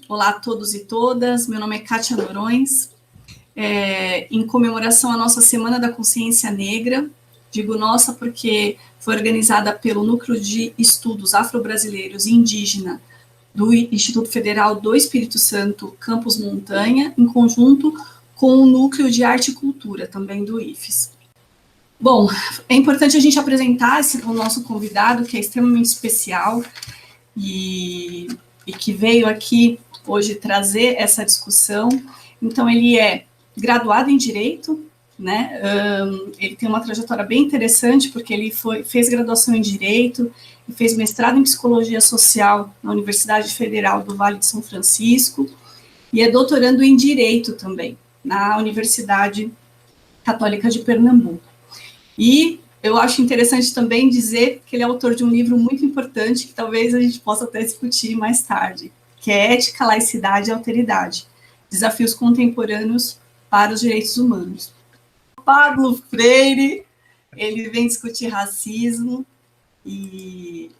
Olá a todos e todas, meu nome é Kátia Norões, em comemoração à nossa Semana da Consciência Negra, digo nossa porque foi organizada pelo Núcleo de Estudos Afro-Brasileiros e Indígena do Instituto Federal do Espírito Santo, Campus Montanha, em conjunto com o Núcleo de Arte e Cultura, também do IFES. Bom, é importante a gente apresentar o nosso convidado, que é extremamente especial e que veio aqui hoje trazer essa discussão. Então, ele é graduado em Direito, né? Ele tem uma trajetória bem interessante, porque ele fez graduação em Direito e fez mestrado em Psicologia Social na Universidade Federal do Vale de São Francisco, e é doutorando em Direito também, na Universidade Católica de Pernambuco. E eu acho interessante também dizer que ele é autor de um livro muito importante, que talvez a gente possa até discutir mais tarde, que é Ética, Laicidade e Alteridade, Desafios Contemporâneos para os Direitos Humanos. Pablo Freire, ele vem discutir racismo e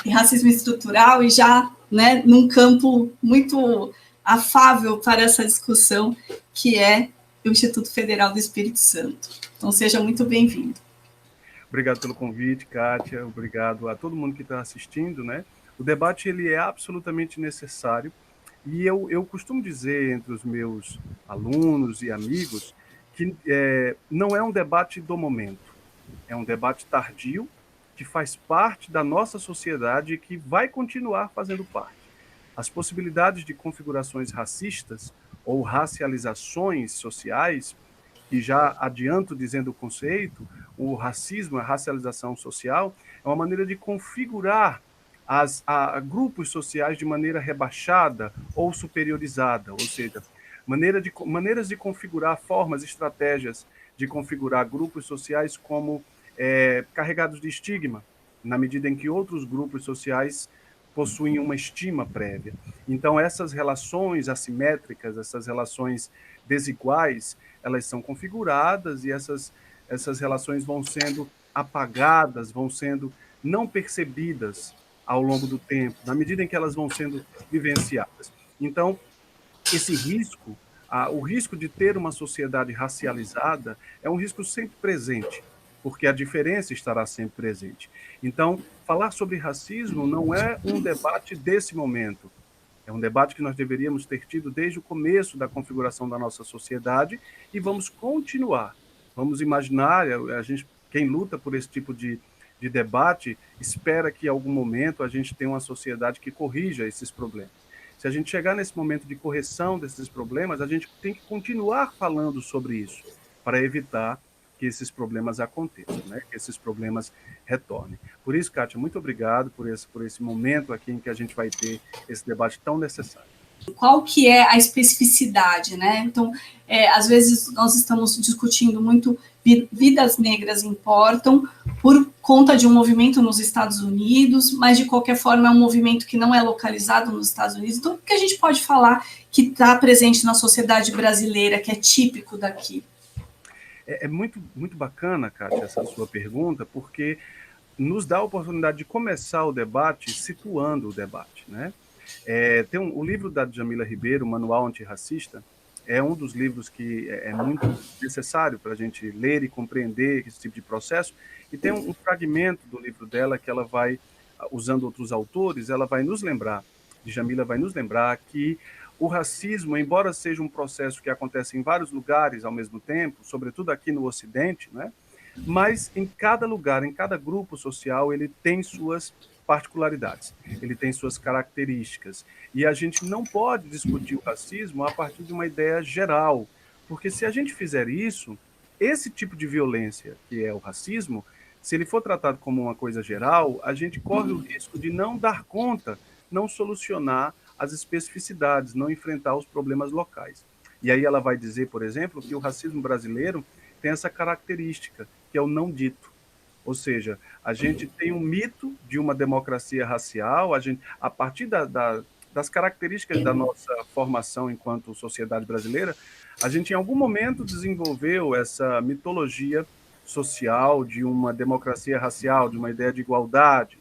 racismo estrutural, e já, né, num campo muito afável para essa discussão, que é o Instituto Federal do Espírito Santo. Então, seja muito bem-vindo. Obrigado pelo convite, Kátia. Obrigado a todo mundo que está assistindo, né? O debate ele é absolutamente necessário e eu costumo dizer entre os meus alunos e amigos que não é um debate do momento, é um debate tardio que faz parte da nossa sociedade e que vai continuar fazendo parte. As possibilidades de configurações racistas ou racializações sociais, e já adianto dizendo o conceito, o racismo, a racialização social, é uma maneira de configurar a grupos sociais de maneira rebaixada ou superiorizada, ou seja, maneiras de configurar formas, estratégias de configurar grupos sociais como carregados de estigma, na medida em que outros grupos sociais possuem uma estima prévia. Então, essas relações assimétricas, essas relações desiguais, elas são configuradas e essas relações vão sendo apagadas, vão sendo não percebidas ao longo do tempo, na medida em que elas vão sendo vivenciadas. Então, esse risco, o risco de ter uma sociedade racializada é um risco sempre presente, porque a diferença estará sempre presente. Então, falar sobre racismo não é um debate desse momento, é um debate que nós deveríamos ter tido desde o começo da configuração da nossa sociedade e vamos continuar. Vamos imaginar, quem luta por esse tipo de debate, espera que em algum momento a gente tenha uma sociedade que corrija esses problemas. Se a gente chegar nesse momento de correção desses problemas, a gente tem que continuar falando sobre isso, para evitar que esses problemas aconteçam, né? Que esses problemas retornem. Por isso, Kátia, muito obrigado por esse momento aqui em que a gente vai ter esse debate tão necessário. Qual que é a especificidade, né? Então, às vezes nós estamos discutindo muito vidas negras importam por conta de um movimento nos Estados Unidos, mas de qualquer forma é um movimento que não é localizado nos Estados Unidos. Então, o que a gente pode falar que está presente na sociedade brasileira, que é típico daqui? É muito, muito bacana, Kátia, essa sua pergunta, porque nos dá a oportunidade de começar o debate situando o debate, né? O livro da Djamila Ribeiro, Manual Antirracista, é um dos livros que é muito necessário para a gente ler e compreender esse tipo de processo, e tem um fragmento do livro dela que ela vai, usando outros autores, ela vai nos lembrar, Djamila vai nos lembrar que o racismo, embora seja um processo que acontece em vários lugares ao mesmo tempo, sobretudo aqui no Ocidente, né? Mas em cada lugar, em cada grupo social, ele tem suas particularidades, ele tem suas características. E a gente não pode discutir o racismo a partir de uma ideia geral, porque se a gente fizer isso, esse tipo de violência, que é o racismo, se ele for tratado como uma coisa geral, a gente corre o risco de não dar conta, não solucionar as especificidades, não enfrentar os problemas locais. E aí ela vai dizer, por exemplo, que o racismo brasileiro tem essa característica, que é o não dito. Ou seja, a gente tem um mito de uma democracia racial, a partir das características da nossa formação enquanto sociedade brasileira, a gente em algum momento desenvolveu essa mitologia social de uma democracia racial, de uma ideia de igualdade,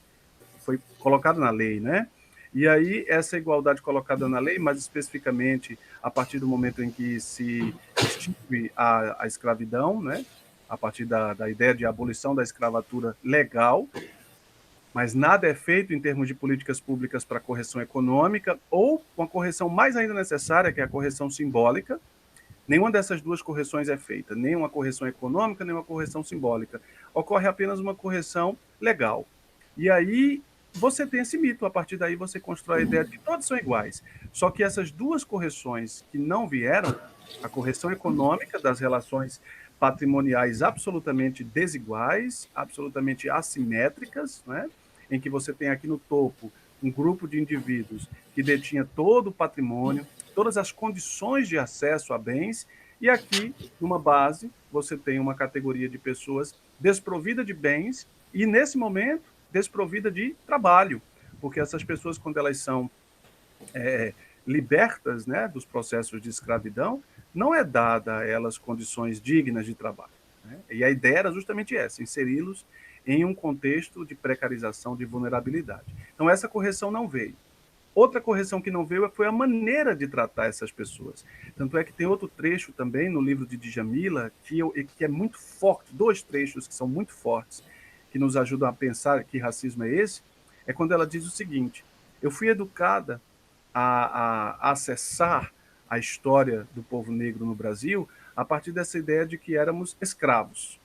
foi colocado na lei, né? E aí, essa igualdade colocada na lei, mais especificamente a partir do momento em que se extingue a escravidão, né? A partir da ideia de abolição da escravatura legal, mas nada é feito em termos de políticas públicas para correção econômica, ou uma correção mais ainda necessária, que é a correção simbólica. Nenhuma dessas duas correções é feita, nem uma correção econômica, nem uma correção simbólica. Ocorre apenas uma correção legal. E aí você tem esse mito, a partir daí você constrói a ideia de que todos são iguais. Só que essas duas correções que não vieram, a correção econômica das relações patrimoniais absolutamente desiguais, absolutamente assimétricas, né? Em que você tem aqui no topo um grupo de indivíduos que detinha todo o patrimônio, todas as condições de acesso a bens, e aqui, numa base, você tem uma categoria de pessoas desprovida de bens e, nesse momento, desprovida de trabalho, porque essas pessoas, quando elas são libertas, né, dos processos de escravidão, não é dada a elas condições dignas de trabalho, né? E a ideia era justamente essa, inseri-los em um contexto de precarização, de vulnerabilidade. Então, essa correção não veio. Outra correção que não veio foi a maneira de tratar essas pessoas. Tanto é que tem outro trecho também no livro de Djamila que é muito forte, dois trechos que são muito fortes, que nos ajudam a pensar que racismo é esse, é quando ela diz o seguinte: eu fui educada a acessar a história do povo negro no Brasil a partir dessa ideia de que éramos escravos.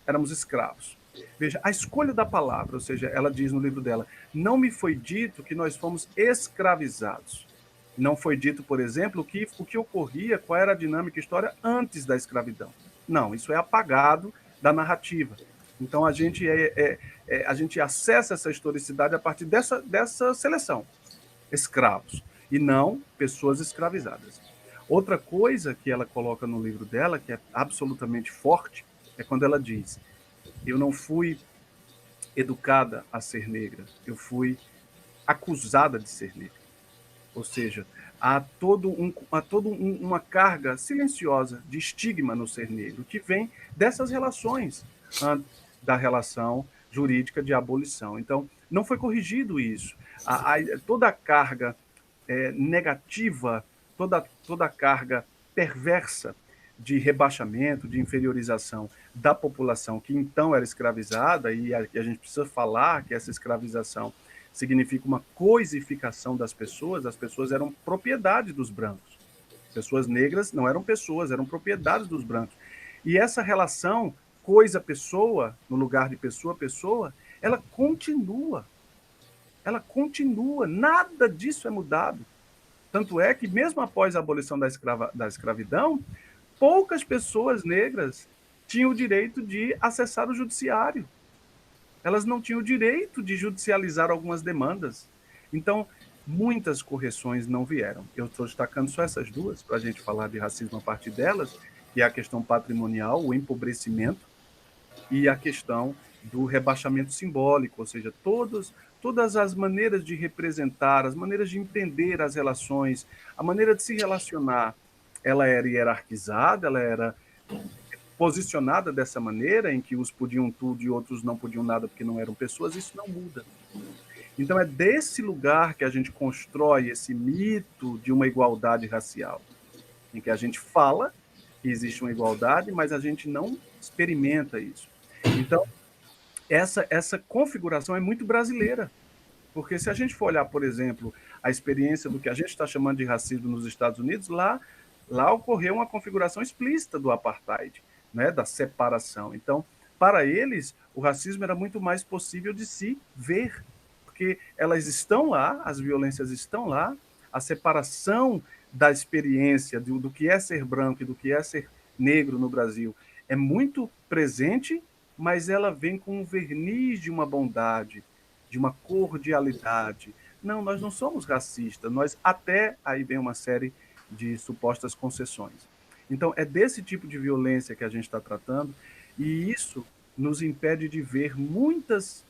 Éramos escravos. Veja, a escolha da palavra, ou seja, ela diz no livro dela, não me foi dito que nós fomos escravizados. Não foi dito, por exemplo, o que ocorria, qual era a dinâmica histórica antes da escravidão. Não, isso é apagado da narrativa. Então a gente acessa essa historicidade a partir dessa seleção, escravos, e não pessoas escravizadas. Outra coisa que ela coloca no livro dela, que é absolutamente forte, é quando ela diz: eu não fui educada a ser negra, eu fui acusada de ser negra. Ou seja, há uma carga silenciosa de estigma no ser negro, que vem dessas relações, da relação jurídica de abolição. Então, não foi corrigido isso. Toda a carga negativa, toda a carga perversa de rebaixamento, de inferiorização da população que então era escravizada, e a gente precisa falar que essa escravização significa uma coisificação das pessoas, as pessoas eram propriedade dos brancos. Pessoas negras não eram pessoas, eram propriedades dos brancos. E essa relação coisa-pessoa, no lugar de pessoa-pessoa, ela continua. Ela continua, nada disso é mudado. Tanto é que, mesmo após a abolição da escravidão, poucas pessoas negras tinham o direito de acessar o judiciário. Elas não tinham o direito de judicializar algumas demandas. Então, muitas correções não vieram. Eu estou destacando só essas duas, para a gente falar de racismo a partir delas, que é a questão patrimonial, o empobrecimento, e a questão do rebaixamento simbólico, ou seja, todas as maneiras de representar, as maneiras de entender as relações, a maneira de se relacionar, ela era hierarquizada, ela era posicionada dessa maneira, em que uns podiam tudo e outros não podiam nada porque não eram pessoas, isso não muda. Então é desse lugar que a gente constrói esse mito de uma igualdade racial, em que a gente fala que existe uma igualdade, mas a gente não experimenta isso. Então, essa configuração é muito brasileira, porque se a gente for olhar, por exemplo, a experiência do que a gente está chamando de racismo nos Estados Unidos, lá ocorreu uma configuração explícita do apartheid, né, da separação. Então, para eles, o racismo era muito mais possível de se ver, porque elas estão lá, as violências estão lá, a separação da experiência do que é ser branco e do que é ser negro no Brasil é muito presente, mas ela vem com um verniz de uma bondade, de uma cordialidade. Não, nós não somos racistas, nós até aí vem uma série de supostas concessões. Então, é desse tipo de violência que a gente está tratando, e isso nos impede de ver muitas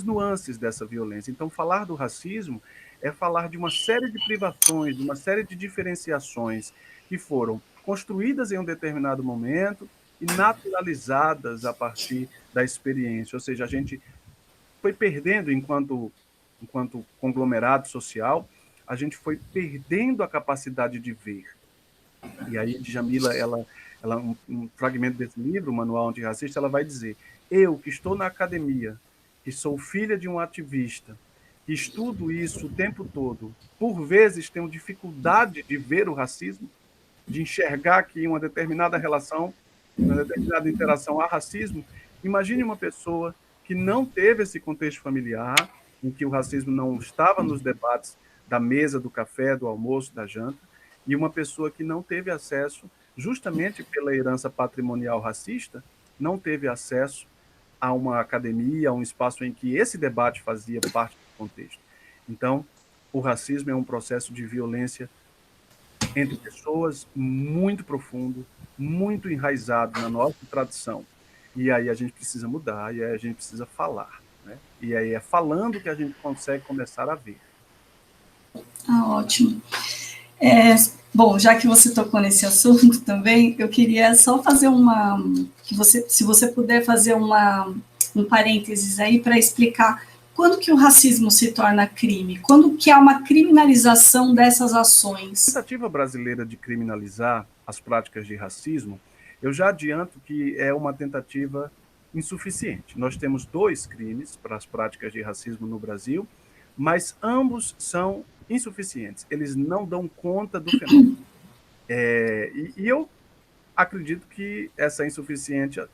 nuances dessa violência. Então, falar do racismo é falar de uma série de privações, de uma série de diferenciações que foram construídas em um determinado momento e naturalizadas a partir da experiência. Ou seja, a gente foi perdendo, enquanto enquanto conglomerado social, a gente foi perdendo a capacidade de ver. E aí, Djamila, um fragmento desse livro, o Manual Antirracista, ela vai dizer: eu, que estou na academia, que sou filha de um ativista, que estudo isso o tempo todo, por vezes tenho dificuldade de ver o racismo, de enxergar que uma determinada relação, uma determinada interação há racismo. Imagine uma pessoa que não teve esse contexto familiar, em que o racismo não estava nos debates da mesa, do café, do almoço, da janta, e uma pessoa que não teve acesso, justamente pela herança patrimonial racista, não teve acesso a uma academia, a um espaço em que esse debate fazia parte do contexto. Então, o racismo é um processo de violência entre pessoas muito profundo, muito enraizado na nossa tradição. E aí a gente precisa mudar, e aí a gente precisa falar. Né? E aí é falando que a gente consegue começar a ver. Ah, ótimo. Bom, já que você tocou nesse assunto também, eu queria só fazer se você puder fazer um parênteses aí para explicar quando que o racismo se torna crime, quando que há uma criminalização dessas ações. A tentativa brasileira de criminalizar as práticas de racismo, eu já adianto que é uma tentativa insuficiente. Nós temos 2 crimes para as práticas de racismo no Brasil, mas ambos são insuficientes. Eles não dão conta do fenômeno. E eu acredito que essa insuficiência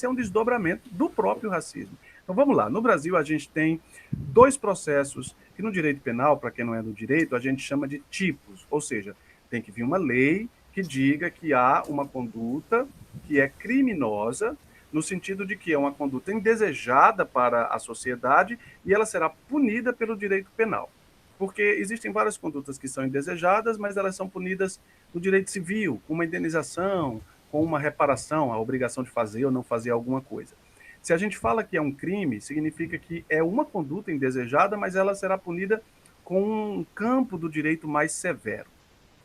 é um desdobramento do próprio racismo. Então vamos lá. No Brasil, a gente tem 2 processos que no direito penal, para quem não é do direito, a gente chama de tipos, ou seja, tem que vir uma lei que diga que há uma conduta que é criminosa, no sentido de que é uma conduta indesejada para a sociedade e ela será punida pelo direito penal. Porque existem várias condutas que são indesejadas, mas elas são punidas no direito civil, com uma indenização, com uma reparação, a obrigação de fazer ou não fazer alguma coisa. Se a gente fala que é um crime, significa que é uma conduta indesejada, mas ela será punida com um campo do direito mais severo,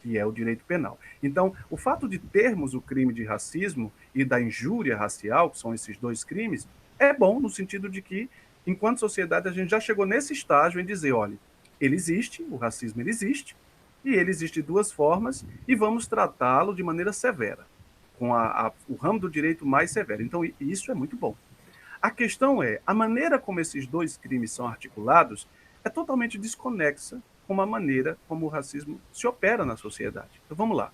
que é o direito penal. Então, o fato de termos o crime de racismo e da injúria racial, que são esses 2 crimes, é bom no sentido de que, enquanto sociedade, a gente já chegou nesse estágio em dizer, olha, ele existe, o racismo ele existe, e ele existe de 2 formas, e vamos tratá-lo de maneira severa, com o ramo do direito mais severo. Então, isso é muito bom. A questão é, a maneira como esses 2 crimes são articulados é totalmente desconexa com a maneira como o racismo se opera na sociedade. Então, vamos lá.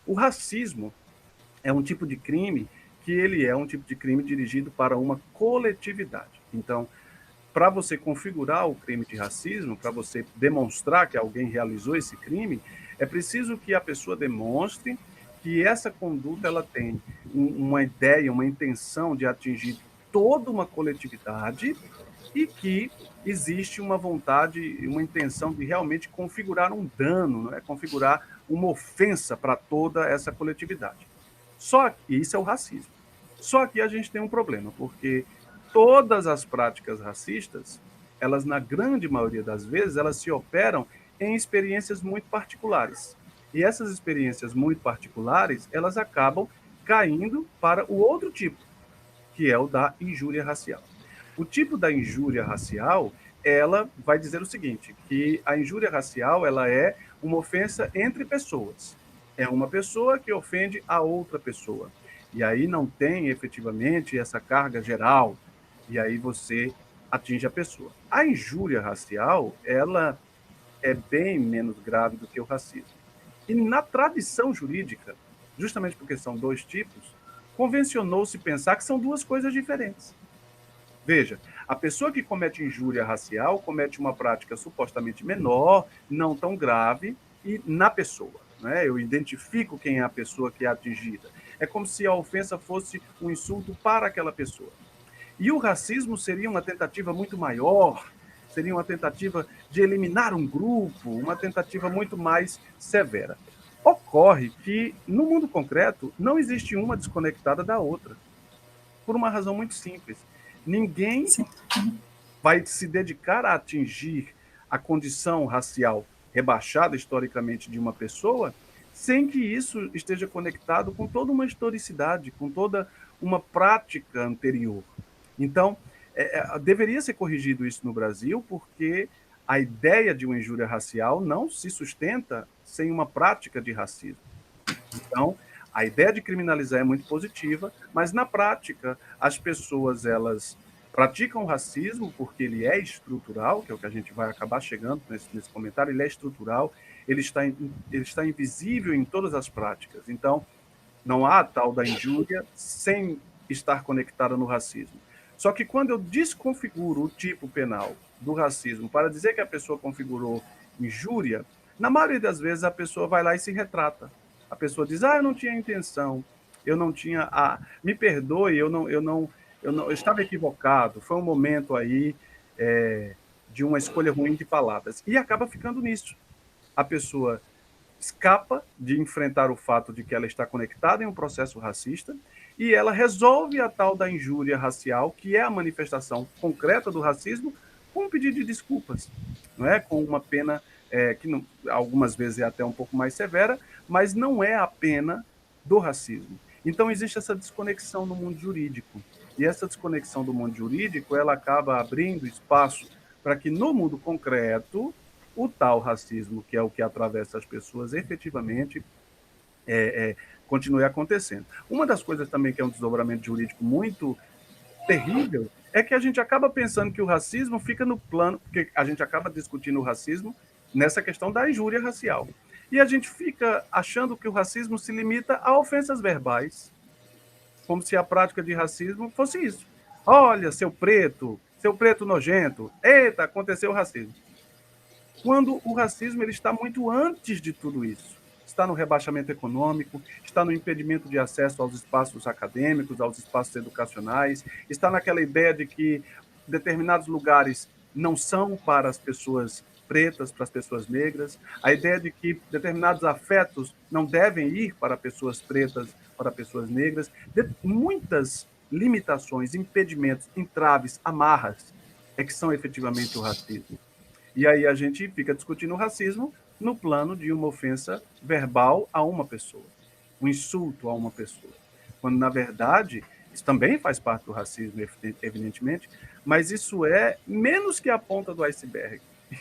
O racismo é um tipo de crime que ele é um tipo de crime dirigido para uma coletividade. Então, para você configurar o crime de racismo, para você demonstrar que alguém realizou esse crime, é preciso que a pessoa demonstre que essa conduta ela tem uma ideia, uma intenção de atingir toda uma coletividade e que existe uma vontade, uma intenção de realmente configurar um dano, né? Configurar uma ofensa para toda essa coletividade. Só que isso é o racismo. Só que a gente tem um problema, porque todas as práticas racistas, elas na grande maioria das vezes, elas se operam em experiências muito particulares. E essas experiências muito particulares, elas acabam caindo para o outro tipo, que é o da injúria racial. O tipo da injúria racial, ela vai dizer o seguinte, que a injúria racial, ela é uma ofensa entre pessoas. É uma pessoa que ofende a outra pessoa. E aí não tem efetivamente essa carga geral, e aí você atinge a pessoa. A injúria racial, ela é bem menos grave do que o racismo. E na tradição jurídica, justamente porque são 2 tipos, convencionou-se pensar que são 2 coisas diferentes. Veja, a pessoa que comete injúria racial comete uma prática supostamente menor, não tão grave, e na pessoa. Né? Eu identifico quem é a pessoa que é atingida. É como se a ofensa fosse um insulto para aquela pessoa. E o racismo seria uma tentativa muito maior, seria uma tentativa de eliminar um grupo, uma tentativa muito mais severa. Ocorre que, no mundo concreto, não existe uma desconectada da outra, por uma razão muito simples. Ninguém vai se dedicar a atingir a condição racial rebaixada historicamente de uma pessoa sem que isso esteja conectado com toda uma historicidade, com toda uma prática anterior. Então, deveria ser corrigido isso no Brasil, porque a ideia de uma injúria racial não se sustenta sem uma prática de racismo. Então, a ideia de criminalizar é muito positiva, mas na prática, as pessoas, elas praticam racismo porque ele é estrutural, que é o que a gente vai acabar chegando nesse comentário, ele é estrutural, ele está invisível em todas as práticas. Então, não há a tal da injúria sem estar conectada no racismo. Só que quando eu desconfiguro o tipo penal do racismo para dizer que a pessoa configurou injúria, na maioria das vezes a pessoa vai lá e se retrata. A pessoa diz, eu não tinha intenção, eu não tinha... me perdoe, eu estava equivocado, foi um momento aí de uma escolha ruim de palavras. E acaba ficando nisso. A pessoa escapa de enfrentar o fato de que ela está conectada em um processo racista e ela resolve a tal da injúria racial, que é a manifestação concreta do racismo, com um pedido de desculpas, não é? Com uma pena que não, algumas vezes é até um pouco mais severa, mas não é a pena do racismo. Então existe essa desconexão no mundo jurídico. E essa desconexão do mundo jurídico, ela acaba abrindo espaço para que no mundo concreto o tal racismo, que é o que atravessa as pessoas, efetivamente continue acontecendo. Uma das coisas também que é um desdobramento jurídico muito terrível é que a gente acaba pensando que o racismo fica no plano, porque a gente acaba discutindo o racismo nessa questão da injúria racial. E a gente fica achando que o racismo se limita a ofensas verbais, como se a prática de racismo fosse isso. Olha, seu preto nojento, eita, aconteceu o racismo. Quando o racismo ele está muito antes de tudo isso. Está no rebaixamento econômico, está no impedimento de acesso aos espaços acadêmicos, aos espaços educacionais, está naquela ideia de que determinados lugares não são para as pessoas pretas, para as pessoas negras, a ideia de que determinados afetos não devem ir para pessoas pretas, para pessoas negras, muitas limitações, impedimentos, entraves, amarras, que são efetivamente o racismo. E aí a gente fica discutindo o racismo no plano de uma ofensa verbal a uma pessoa, um insulto a uma pessoa. Quando, na verdade, isso também faz parte do racismo, evidentemente, mas isso é menos que a ponta do iceberg.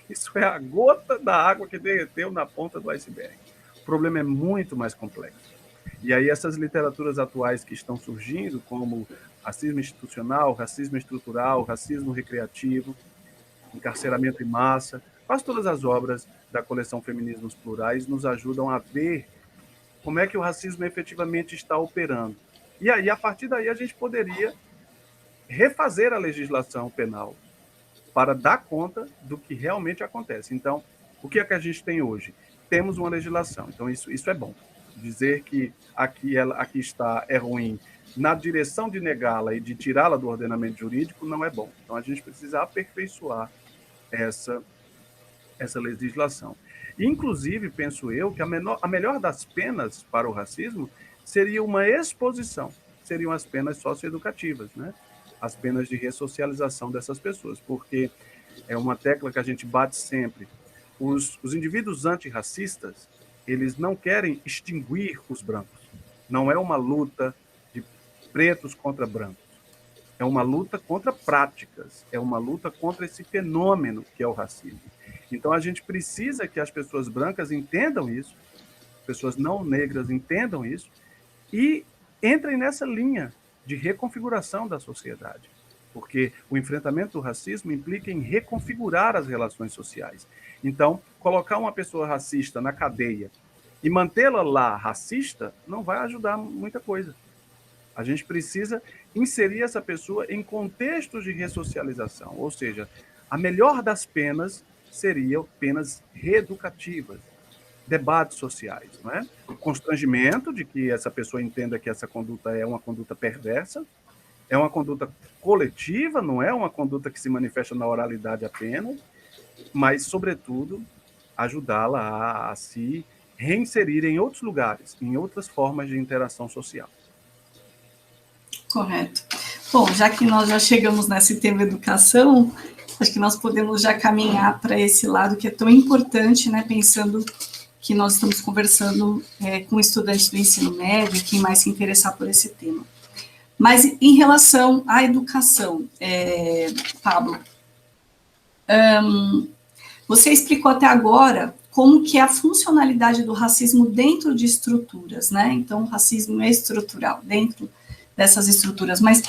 Isso é a gota da água que derreteu na ponta do iceberg. O problema é muito mais complexo. E aí essas literaturas atuais que estão surgindo, como racismo institucional, racismo estrutural, racismo recreativo, encarceramento em massa, quase todas as obras da coleção Feminismos Plurais nos ajudam a ver como é que o racismo efetivamente está operando. E aí, a partir daí, a gente poderia refazer a legislação penal para dar conta do que realmente acontece. Então, o que é que a gente tem hoje? Temos uma legislação, então isso é bom. Dizer que aqui está é ruim na direção de negá-la e de tirá-la do ordenamento jurídico não é bom. Então, a gente precisa aperfeiçoar essa legislação. Inclusive, penso eu, que a melhor das penas para o racismo seria uma exposição, seriam as penas socioeducativas, né? As penas de ressocialização dessas pessoas, porque é uma tecla que a gente bate sempre. Os indivíduos antirracistas, eles não querem extinguir os brancos. Não é uma luta de pretos contra brancos. É uma luta contra práticas, é uma luta contra esse fenômeno que é o racismo. Então, a gente precisa que as pessoas brancas entendam isso, pessoas não negras entendam isso, e entrem nessa linha de reconfiguração da sociedade. Porque o enfrentamento do racismo implica em reconfigurar as relações sociais. Então, colocar uma pessoa racista na cadeia e mantê-la lá racista não vai ajudar muita coisa. A gente precisa inserir essa pessoa em contextos de ressocialização, ou seja, a melhor das penas seriam penas reeducativas, debates sociais, não é? O constrangimento de que essa pessoa entenda que essa conduta é uma conduta perversa, é uma conduta coletiva, não é uma conduta que se manifesta na oralidade apenas, mas, sobretudo, ajudá-la a se reinserir em outros lugares, em outras formas de interação social. Correto. Bom, já que nós já chegamos nesse tema educação, acho que nós podemos já caminhar para esse lado que é tão importante, né, pensando que nós estamos conversando com estudantes do ensino médio, quem mais se interessar por esse tema. Mas em relação à educação, Pablo, você explicou até agora como que é a funcionalidade do racismo dentro de estruturas, né? Então, o racismo é estrutural dentro dessas estruturas, mas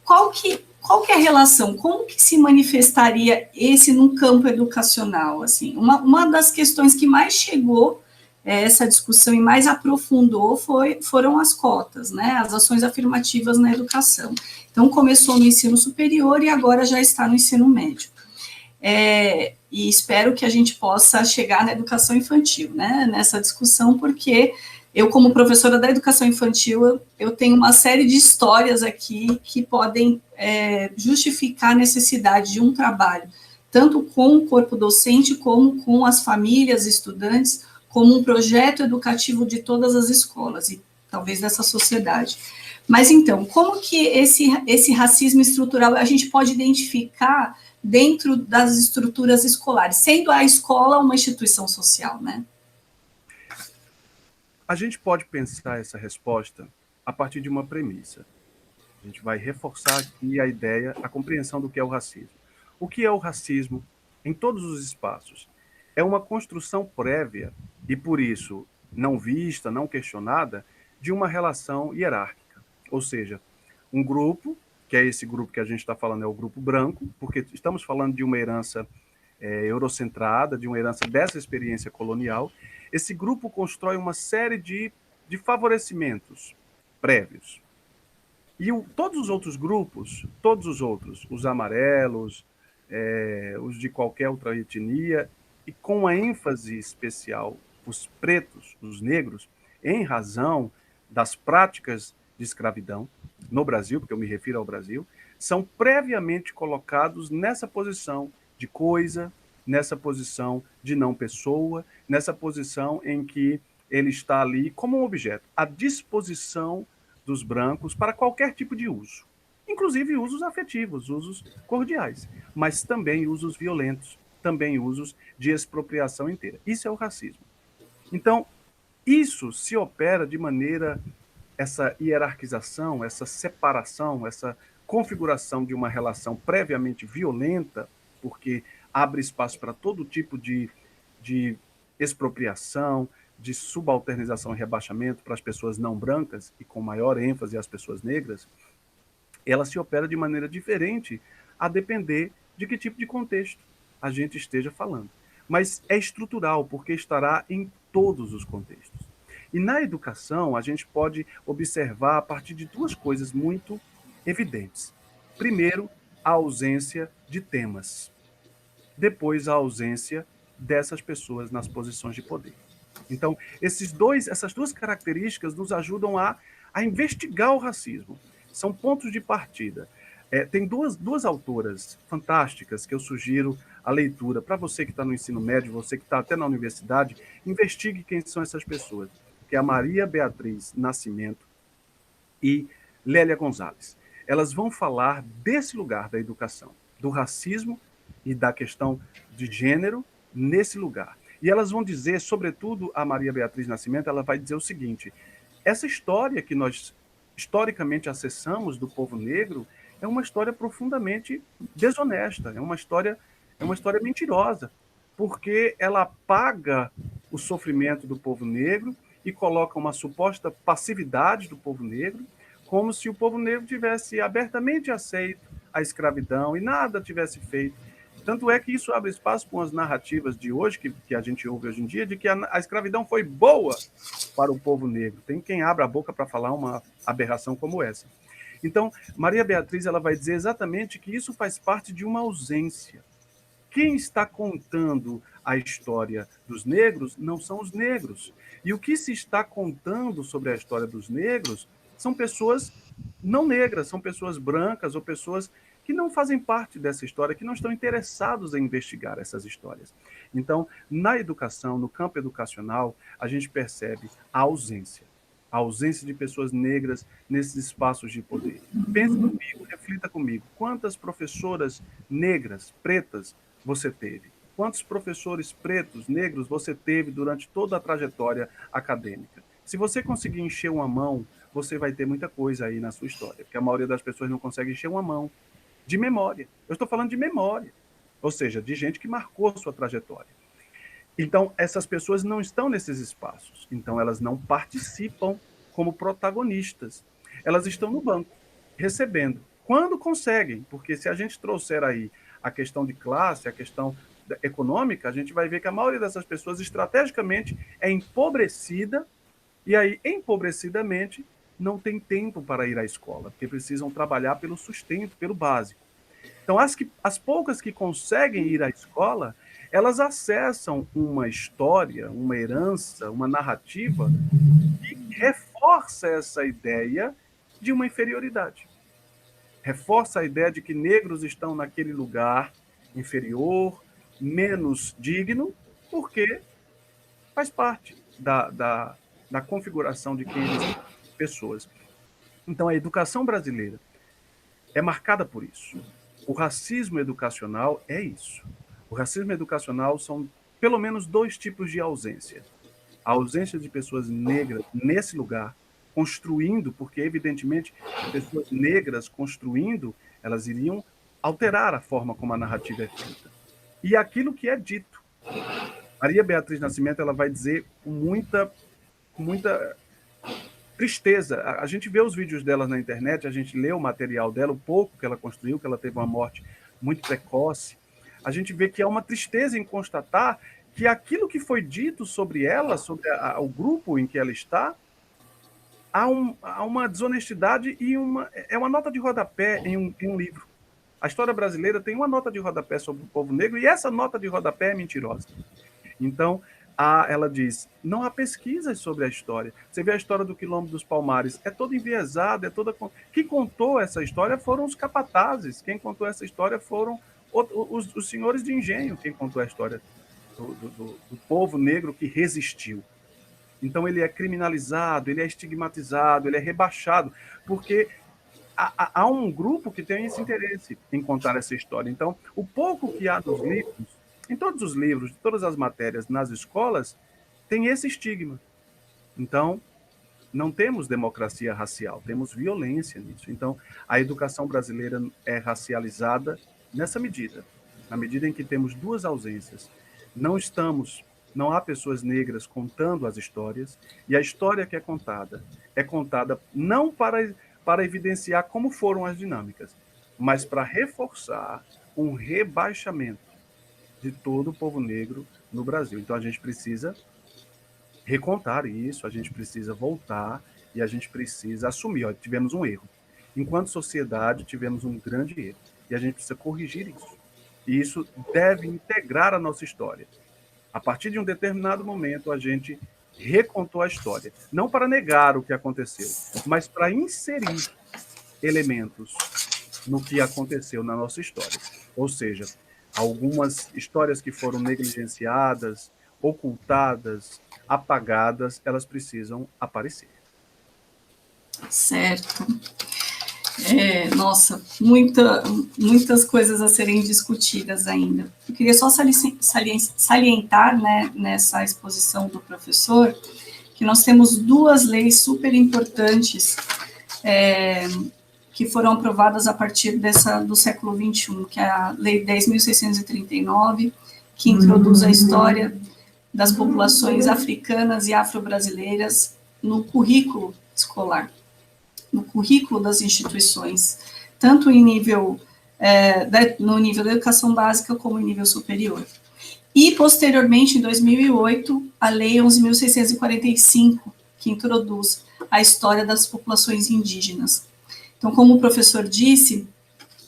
qual que é a relação? Como que se manifestaria esse num campo educacional? Assim, uma das questões que mais chegou essa discussão e mais aprofundou foram as cotas, né? As ações afirmativas na educação. Então, começou no ensino superior e agora já está no ensino médio. E espero que a gente possa chegar na educação infantil, né, nessa discussão, porque eu, como professora da educação infantil, eu tenho uma série de histórias aqui que podem justificar a necessidade de um trabalho, tanto com o corpo docente, como com as famílias, estudantes, como um projeto educativo de todas as escolas, e talvez dessa sociedade. Mas, então, como que esse racismo estrutural a gente pode identificar dentro das estruturas escolares, sendo a escola uma instituição social, né? A gente pode pensar essa resposta a partir de uma premissa. A gente vai reforçar aqui a ideia, a compreensão do que é o racismo. O que é o racismo em todos os espaços? É uma construção prévia e, por isso, não vista, não questionada, de uma relação hierárquica. Ou seja, um grupo, que é esse grupo que a gente está falando, é o grupo branco, porque estamos falando de uma herança eurocentrada, de uma herança dessa experiência colonial. Esse grupo constrói uma série de favorecimentos prévios. E todos os outros grupos, todos os outros, os amarelos, os de qualquer outra etnia, e com a ênfase especial, os pretos, os negros, em razão das práticas de escravidão no Brasil, porque eu me refiro ao Brasil, são previamente colocados nessa posição de coisa, nessa posição de não pessoa, nessa posição em que ele está ali como um objeto, à disposição dos brancos para qualquer tipo de uso, inclusive usos afetivos, usos cordiais, mas também usos violentos, também usos de expropriação inteira. Isso é o racismo. Então, isso se opera de maneira, essa hierarquização, essa separação, essa configuração de uma relação previamente violenta, porque abre espaço para todo tipo de expropriação, de subalternização e rebaixamento para as pessoas não brancas, e com maior ênfase às pessoas negras, ela se opera de maneira diferente a depender de que tipo de contexto a gente esteja falando. Mas é estrutural, porque estará em todos os contextos. E na educação, a gente pode observar a partir de duas coisas muito evidentes. Primeiro, a ausência de temas. Depois, a ausência dessas pessoas nas posições de poder. Então, essas duas características nos ajudam a investigar o racismo. São pontos de partida. Tem duas autoras fantásticas que eu sugiro a leitura. Para você que está no ensino médio, você que está até na universidade, investigue quem são essas pessoas. Que é a Maria Beatriz Nascimento e Lélia Gonzalez. Elas vão falar desse lugar da educação, do racismo e da questão de gênero nesse lugar. E elas vão dizer, sobretudo a Maria Beatriz Nascimento, ela vai dizer o seguinte: essa história que nós historicamente acessamos do povo negro é uma história profundamente desonesta, é uma história mentirosa, porque ela apaga o sofrimento do povo negro e coloca uma suposta passividade do povo negro, como se o povo negro tivesse abertamente aceito a escravidão e nada tivesse feito. Tanto é que isso abre espaço com as narrativas de hoje, que a gente ouve hoje em dia, de que a escravidão foi boa para o povo negro. Tem quem abra a boca para falar uma aberração como essa. Então, Maria Beatriz ela vai dizer exatamente que isso faz parte de uma ausência. Quem está contando a história dos negros não são os negros. E o que se está contando sobre a história dos negros são pessoas não negras, são pessoas brancas ou pessoas que não fazem parte dessa história, que não estão interessados em investigar essas histórias. Então, na educação, no campo educacional, a gente percebe a ausência de pessoas negras nesses espaços de poder. Pense comigo, reflita comigo, quantas professoras negras, pretas, você teve? Quantos professores pretos, negros você teve durante toda a trajetória acadêmica? Se você conseguir encher uma mão você vai ter muita coisa aí na sua história, porque a maioria das pessoas não consegue encher uma mão de memória. Eu estou falando de memória, ou seja, de gente que marcou sua trajetória. Então, essas pessoas não estão nesses espaços, então elas não participam como protagonistas. Elas estão no banco, recebendo, quando conseguem, porque se a gente trouxer aí a questão de classe, a questão econômica, a gente vai ver que a maioria dessas pessoas, estrategicamente, é empobrecida, e aí, empobrecidamente, não tem tempo para ir à escola, porque precisam trabalhar pelo sustento, pelo básico. Então, as poucas que conseguem ir à escola, elas acessam uma história, uma herança, uma narrativa que reforça essa ideia de uma inferioridade. Reforça a ideia de que negros estão naquele lugar inferior, menos digno, porque faz parte da configuração de quem eles são, pessoas. Então, a educação brasileira é marcada por isso. O racismo educacional é isso. O racismo educacional são pelo menos 2 tipos de ausência. A ausência de pessoas negras nesse lugar, construindo, porque evidentemente pessoas negras construindo, elas iriam alterar a forma como a narrativa é feita. E aquilo que é dito. Maria Beatriz Nascimento, ela vai dizer com muita tristeza. A gente vê os vídeos dela na internet, a gente lê o material dela, o pouco que ela construiu, que ela teve uma morte muito precoce. A gente vê que há uma tristeza em constatar que aquilo que foi dito sobre ela, sobre o grupo em que ela está, há uma desonestidade e é uma nota de rodapé em um livro. A história brasileira tem uma nota de rodapé sobre o povo negro e essa nota de rodapé é mentirosa. Então, ela diz, não há pesquisas sobre a história. Você vê a história do Quilombo dos Palmares, é toda enviesada, é toda... Quem contou essa história foram os capatazes, quem contou essa história foram os senhores de engenho, quem contou a história do povo negro que resistiu. Então ele é criminalizado, ele é estigmatizado, ele é rebaixado, porque há um grupo que tem esse interesse em contar essa história. Então, o pouco que há nos livros, em todos os livros, todas as matérias, nas escolas, tem esse estigma. Então, não temos democracia racial, temos violência nisso. Então, a educação brasileira é racializada nessa medida, na medida em que temos 2 ausências. Não há pessoas negras contando as histórias, e a história que é contada não para evidenciar como foram as dinâmicas, mas para reforçar um rebaixamento de todo o povo negro no Brasil. Então, a gente precisa recontar isso, a gente precisa voltar e a gente precisa assumir, ó, tivemos um erro. Enquanto sociedade, tivemos um grande erro. E a gente precisa corrigir isso. E isso deve integrar a nossa história. A partir de um determinado momento, a gente recontou a história. Não para negar o que aconteceu, mas para inserir elementos no que aconteceu na nossa história. Ou seja, algumas histórias que foram negligenciadas, ocultadas, apagadas, elas precisam aparecer. Certo. Nossa, muitas coisas a serem discutidas ainda. Eu queria só salientar, né, nessa exposição do professor, que nós temos 2 leis super importantes que foram aprovadas a partir do século XXI, que é a Lei 10.639, que introduz a história das populações africanas e afro-brasileiras no currículo escolar, no currículo das instituições, tanto no nível da educação básica como em nível superior. E, posteriormente, em 2008, a Lei 11.645, que introduz a história das populações indígenas. Então, como o professor disse,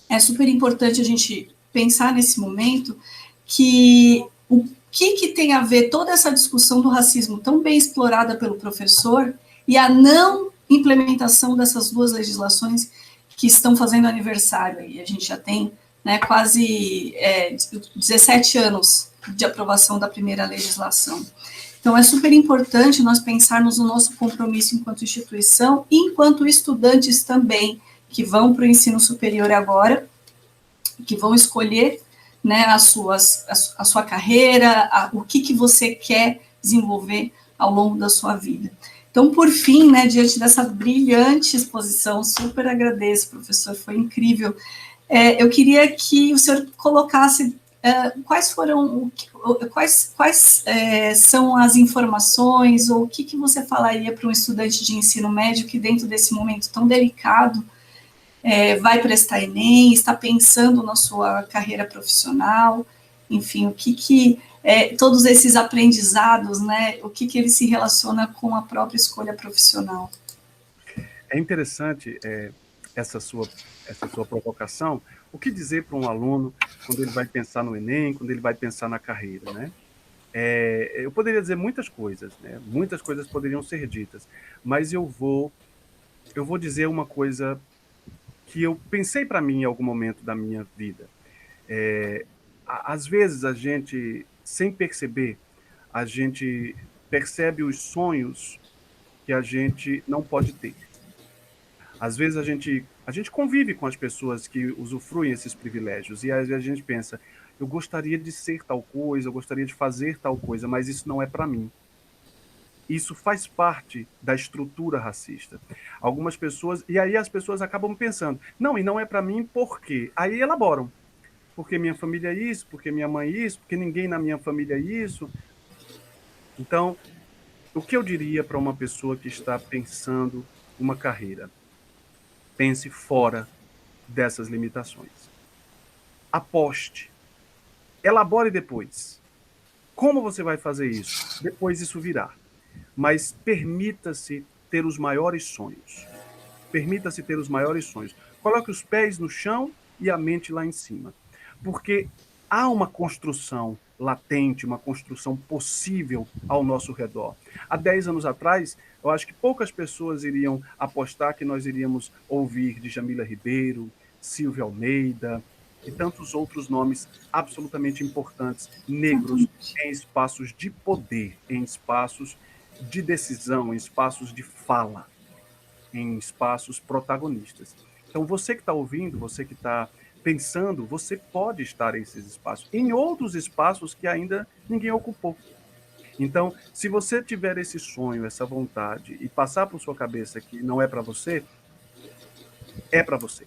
é super importante a gente pensar nesse momento que o que tem a ver toda essa discussão do racismo tão bem explorada pelo professor e a não implementação dessas 2 legislações que estão fazendo aniversário. E a gente já tem, né, quase 17 anos de aprovação da primeira legislação. Então, é super importante nós pensarmos no nosso compromisso enquanto instituição e enquanto estudantes também, que vão para o ensino superior agora, que vão escolher, né, a sua carreira, o que você quer desenvolver ao longo da sua vida. Então, por fim, né, diante dessa brilhante exposição, super agradeço, professor, foi incrível. Eu queria que o senhor colocasse quais são as informações, ou o que você falaria para um estudante de ensino médio que, dentro desse momento tão delicado, vai prestar Enem, está pensando na sua carreira profissional, enfim, o que todos esses aprendizados, né, o que ele se relaciona com a própria escolha profissional. É interessante essa sua provocação. O que dizer para um aluno quando ele vai pensar no Enem, quando ele vai pensar na carreira, né? Eu poderia dizer muitas coisas, né? Muitas coisas poderiam ser ditas, mas eu vou dizer uma coisa que eu pensei para mim em algum momento da minha vida. Às vezes a gente, sem perceber, a gente percebe os sonhos que a gente não pode ter. Às vezes a gente convive com as pessoas que usufruem esses privilégios, e às vezes a gente pensa, eu gostaria de ser tal coisa, eu gostaria de fazer tal coisa, mas isso não é para mim. Isso faz parte da estrutura racista. Algumas pessoas, e aí as pessoas acabam pensando, não, e não é para mim por quê? Aí elaboram. Porque minha família é isso, porque minha mãe é isso, porque ninguém na minha família é isso. Então, o que eu diria para uma pessoa que está pensando uma carreira? Pense fora dessas limitações. Aposte. Elabore depois. Como você vai fazer isso? Depois isso virá. Mas permita-se ter os maiores sonhos. Permita-se ter os maiores sonhos. Coloque os pés no chão e a mente lá em cima. Porque há uma construção latente, uma construção possível ao nosso redor. Há 10 anos atrás, eu acho que poucas pessoas iriam apostar que nós iríamos ouvir de Jamila Ribeiro, Silvia Almeida e tantos outros nomes absolutamente importantes, negros, em espaços de poder, em espaços de decisão, em espaços de fala, em espaços protagonistas. Então, você que está ouvindo, você que está pensando, você pode estar nesses espaços, em outros espaços que ainda ninguém ocupou. Então, se você tiver esse sonho, essa vontade, e passar por sua cabeça que não é para você, é para você.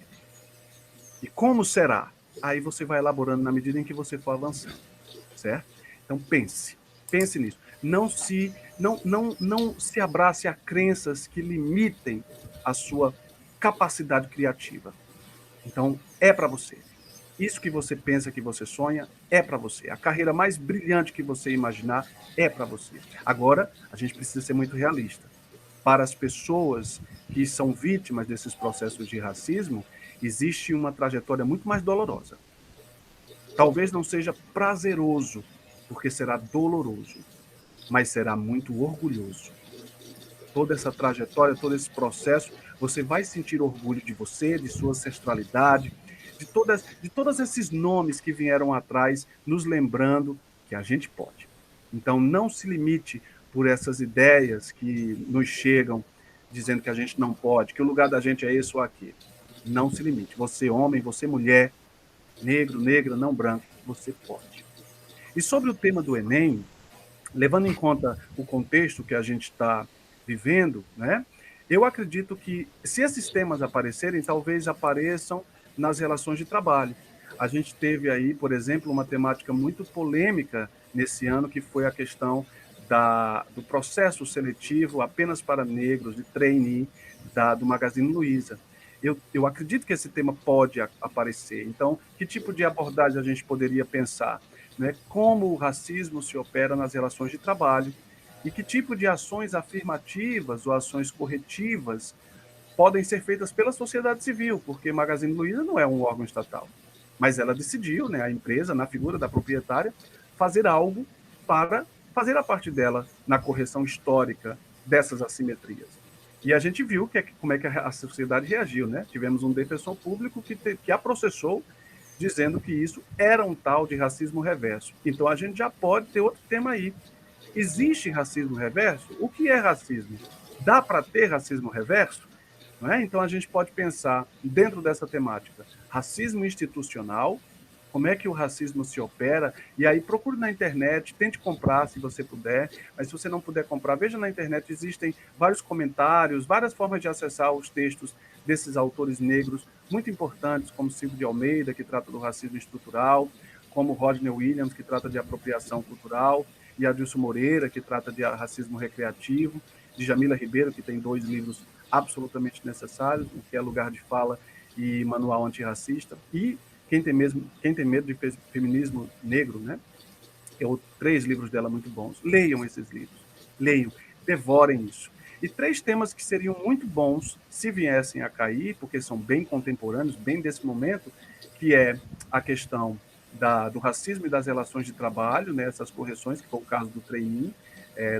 E como será? Aí você vai elaborando na medida em que você for avançando, certo? Então, pense nisso. Não se abrace a crenças que limitem a sua capacidade criativa. Então, é para você. Isso que você pensa, que você sonha, é para você. A carreira mais brilhante que você imaginar é para você. Agora, a gente precisa ser muito realista. Para as pessoas que são vítimas desses processos de racismo, existe uma trajetória muito mais dolorosa. Talvez não seja prazeroso, porque será doloroso, mas será muito orgulhoso. Toda essa trajetória, todo esse processo, você vai sentir orgulho de você, de sua ancestralidade, de todos esses nomes que vieram atrás, nos lembrando que a gente pode. Então, não se limite por essas ideias que nos chegam dizendo que a gente não pode, que o lugar da gente é esse ou aquele. Não se limite. Você, homem, você, mulher, negro, negra, não branco, você pode. E sobre o tema do Enem, levando em conta o contexto que a gente está vivendo, né, eu acredito que, se esses temas aparecerem, talvez apareçam nas relações de trabalho. A gente teve aí, por exemplo, uma temática muito polêmica nesse ano, que foi a questão do processo seletivo apenas para negros, de trainee, do Magazine Luiza. Eu acredito que esse tema pode aparecer. Então, que tipo de abordagem a gente poderia pensar? Né? Como o racismo se opera nas relações de trabalho e que tipo de ações afirmativas ou ações corretivas podem ser feitas pela sociedade civil, porque Magazine Luiza não é um órgão estatal, mas ela decidiu, né, a empresa, na figura da proprietária, fazer algo para fazer a parte dela na correção histórica dessas assimetrias. E a gente viu como é que a sociedade reagiu, né? Tivemos um defensor público que a processou, dizendo que isso era um tal de racismo reverso. Então a gente já pode ter outro tema aí. Existe racismo reverso? O que é racismo? Dá para ter racismo reverso? Não é? Então a gente pode pensar, dentro dessa temática, racismo institucional, como é que o racismo se opera, e aí procure na internet, tente comprar se você puder, mas se você não puder comprar, veja na internet, existem vários comentários, várias formas de acessar os textos desses autores negros muito importantes, como Silvio de Almeida, que trata do racismo estrutural, como Rodney Williams, que trata de apropriação cultural, e Adilson Moreira, que trata de racismo recreativo, de Jamila Ribeiro, que tem 2 livros absolutamente necessários, o que é Lugar de Fala e Manual Antirracista, e quem tem medo de feminismo negro, né? Eu 3 livros dela muito bons. Leiam esses livros. Leiam, devorem isso. E 3 temas que seriam muito bons se viessem a cair, porque são bem contemporâneos, bem desse momento, que é a questão do racismo e das relações de trabalho, né, essas correções, que foi o caso do trainee,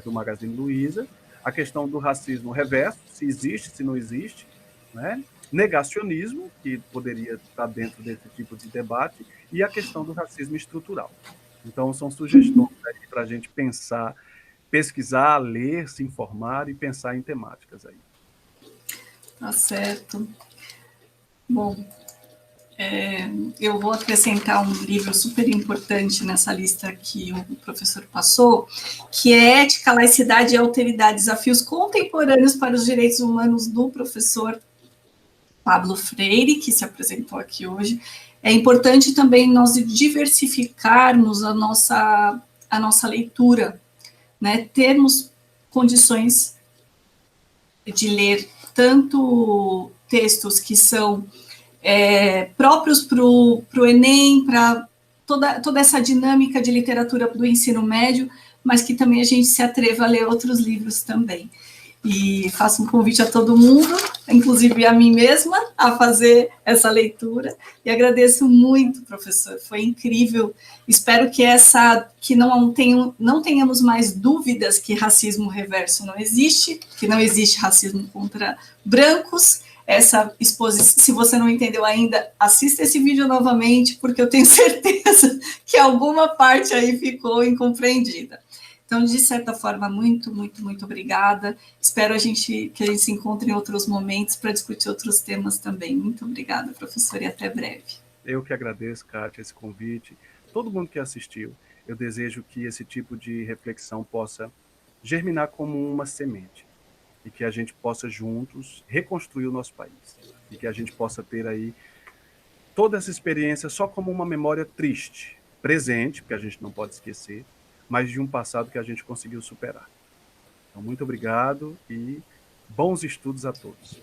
do Magazine Luiza, a questão do racismo reverso, se existe, se não existe, né? Negacionismo, que poderia estar dentro desse tipo de debate, e a questão do racismo estrutural. Então, são sugestões para a gente pensar, pesquisar, ler, se informar e pensar em temáticas aí. Tá certo. Bom, eu vou acrescentar um livro super importante nessa lista que o professor passou, que é Ética, Laicidade e Alteridade, Desafios Contemporâneos para os Direitos Humanos, do professor Pablo Freire, que se apresentou aqui hoje. É importante também nós diversificarmos a nossa leitura, né? Termos condições de ler tanto textos que são próprios para o Enem, para toda essa dinâmica de literatura do ensino médio, mas que também a gente se atreva a ler outros livros também. E faço um convite a todo mundo, inclusive a mim mesma, a fazer essa leitura. E agradeço muito, professor, foi incrível. Espero que não tenhamos mais dúvidas que racismo reverso não existe, que não existe racismo contra brancos. Essa exposição, se você não entendeu ainda, assista esse vídeo novamente, porque eu tenho certeza que alguma parte aí ficou incompreendida. Então, de certa forma, muito, muito, muito obrigada. Espero que a gente se encontre em outros momentos para discutir outros temas também. Muito obrigada, professor, e até breve. Eu que agradeço, Kátia, esse convite. Todo mundo que assistiu, eu desejo que esse tipo de reflexão possa germinar como uma semente e que a gente possa juntos reconstruir o nosso país e que a gente possa ter aí toda essa experiência só como uma memória triste, presente, porque a gente não pode esquecer, mas de um passado que a gente conseguiu superar. Então, muito obrigado e bons estudos a todos.